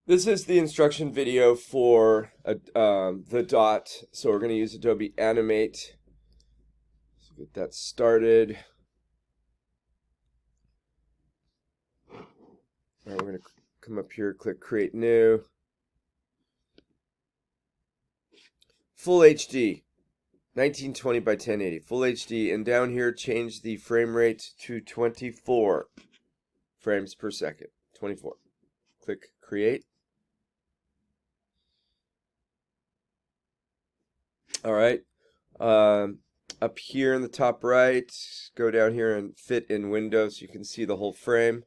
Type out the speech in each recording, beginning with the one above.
This is the instruction video for the dot. So we're going to use Adobe Animate. So get that started. All right, we're going to come up here, click Create New. Full HD, 1920 by 1080, Full HD, and down here change the frame rate to 24 frames per second. 24. Click Create. All right. Up here in the top right, go down here and fit in window so you can see the whole frame.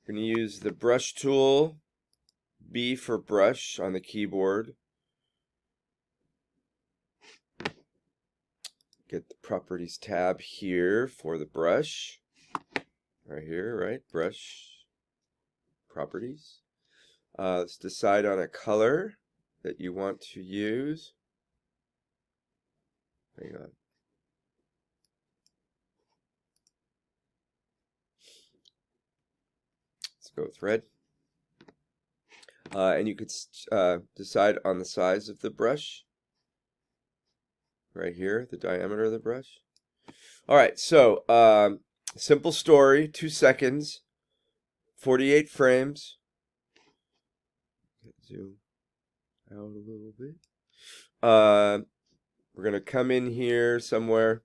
We're going to use the brush tool, B for brush on the keyboard. Get the properties tab here for the brush. Right here, right? Brush, properties. Let's decide on a color that you want to use. Hang on. Let's go with red. And you could decide on the size of the brush. Right here, the diameter of the brush. All right, so simple story, 2 seconds, 48 frames. Zoom out a little bit. We're going to come in here somewhere,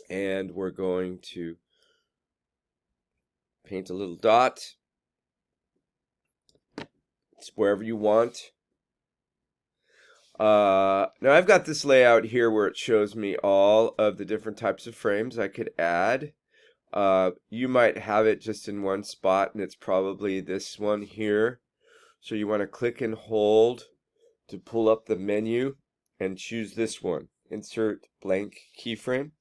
and we're going to paint a little dot. It's wherever you want. Now I've got this layout here where it shows me all of the different types of frames I could add. You might have it just in one spot, and it's probably this one here. So you want to click and hold to pull up the menu and choose this one. Insert blank keyframe.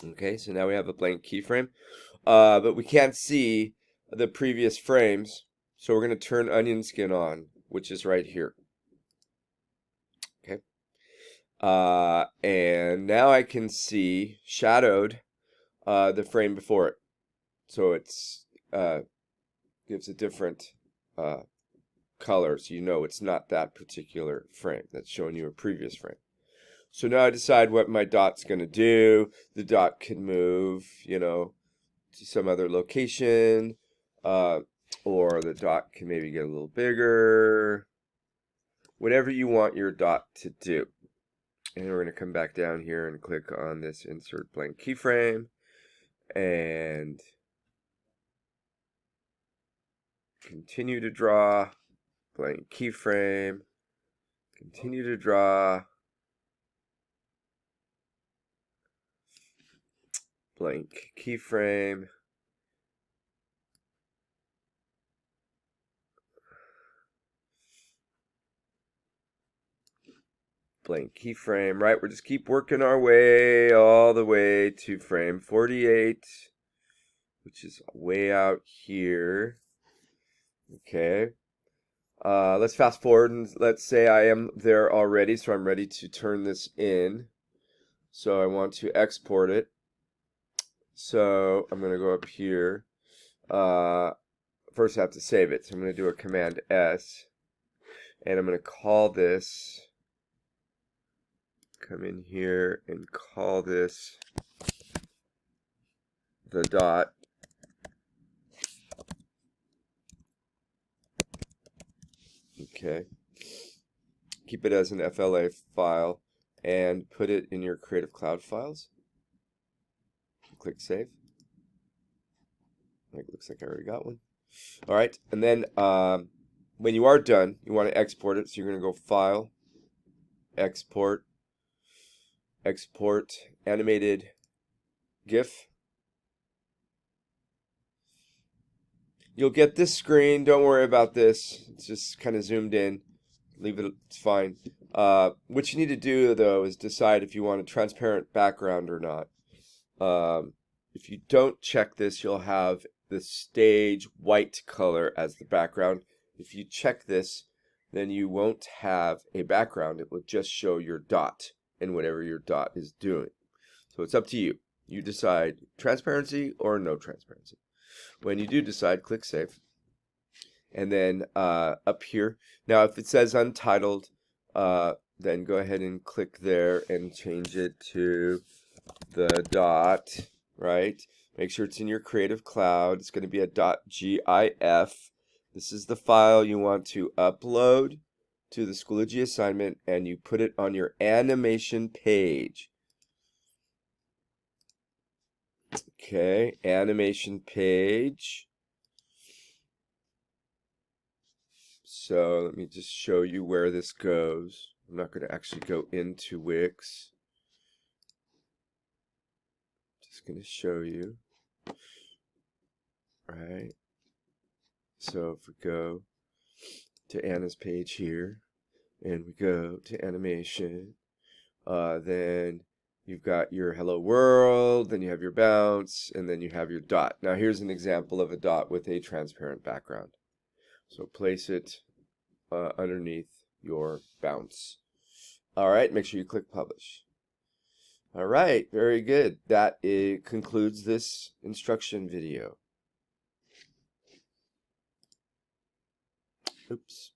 Okay, so now we have a blank keyframe. But we can't see the previous frames, so we're going to turn onion skin on, which is right here. Okay. And now I can see shadowed the frame before it. So it's gives a different color, so you know it's not that particular frame that's showing you a previous frame. So now I decide what my dot's going to do. The dot can move, to some other location, or the dot can maybe get a little bigger. Whatever you want your dot to do. And we're going to come back down here and click on this insert blank keyframe and continue to draw, blank keyframe, continue to draw, blank keyframe, blank keyframe, right? We'll just keep working our way all the way to frame 48, which is way out here. Okay. Let's fast forward and let's say I am there already, so I'm ready to turn this in. So I want to export it. So I'm going to go up here. First I have to save it, so I'm going to do a Command S. And I'm going to call this, come in here and call this the dot. Okay. Keep it as an FLA file and put it in your Creative Cloud files. Click Save. It looks like I already got one. All right, and then when you are done, you want to export it. So you're going to go File, Export, Export, Animated GIF. You'll get this screen. Don't worry about this. It's just kind of zoomed in. Leave it, it's fine. What you need to do, though, is decide if you want a transparent background or not. If you don't check this, you'll have the stage white color as the background. If you check this, then you won't have a background. It will just show your dot and whatever your dot is doing. So it's up to you. You decide transparency or no transparency. When you do decide, click Save. And then up here, now if it says Untitled, then go ahead and click there and change it to theDot, right? Make sure it's in your Creative Cloud. It's going to be a .gif. This is the file you want to upload to the Schoology assignment, and you put it on your animation page. Okay, animation page. So let me just show you where this goes. I'm not going to actually go into Wix. Just going to show you. Right. So if we go to Anna's page here, and we go to animation, then you've got your hello world, then you have your bounce, and then you have your dot. Now here's an example of a dot with a transparent background. So place it underneath your bounce. All right, make sure you click publish. All right, very good. That concludes this instruction video. Oops.